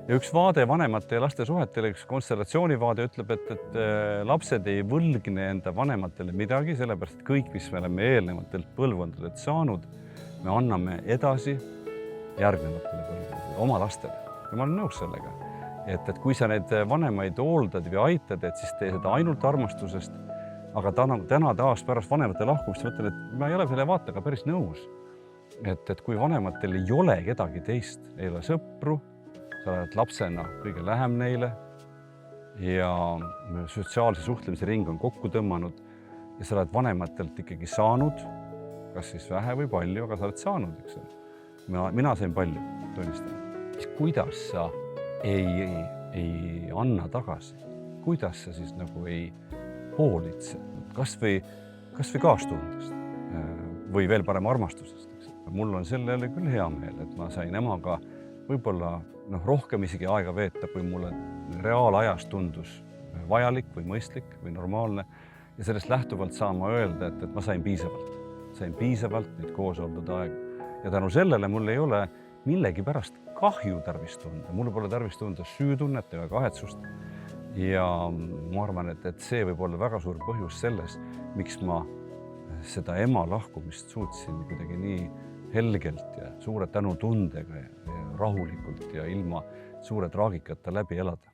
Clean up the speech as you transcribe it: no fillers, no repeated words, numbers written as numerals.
Ja üks vaade vanemate ja laste suhetele, üks konstellatsioonivaade ütleb, et lapsed ei võlgne enda vanematele midagi, sellepärast et kõik, mis me oleme eelnevatelt põlvkondadelt saanud, me anname edasi järgnevatele põlvkondadele, oma lastele. Ja ma olen nõus sellega, et kui sa neid vanemaid hooldad või aitad, et siis tee seda ainult armastusest, aga täna taas pärast vanemate lahkumist mõtlen, et ma ei ole selle vaatega päris nõus. Et kui vanematel ei ole kedagi teist, ei ole sõpru, sa oled lapsena kõige lähem neile ja sotsiaalse suhtlemise ring on kokku tõmmanud ja sa oled vanematelt ikkagi saanud, kas siis vähe või palju, aga sa oled saanud, eks. Mina sain palju, tunnistan. Kuidas sa ei anna tagasi? Kuidas sa siis nagu ei hoolitse? Kas või kaastundest või veel parem armastusest? Eks? Mul on selle küll hea meel, et ma sain emaga võib-olla rohkem isegi aega veeta, kui mulle reaalajas tundus vajalik või mõistlik või normaalne. Ja sellest lähtuvalt saan ma öelda, et ma sain piisavalt neid koos oldud aega. Ja tänu sellele mul ei ole millegi pärast kahju tarvis tunda. Mul pole tarvis tunda süütunnet ega kahetsust. Ja ma arvan, et see võib olla väga suur põhjus selles, miks ma seda ema lahkumist suutsin kuidagi nii helgelt ja suure tänutundega ja rahulikult ja ilma suure traagikata läbi elada.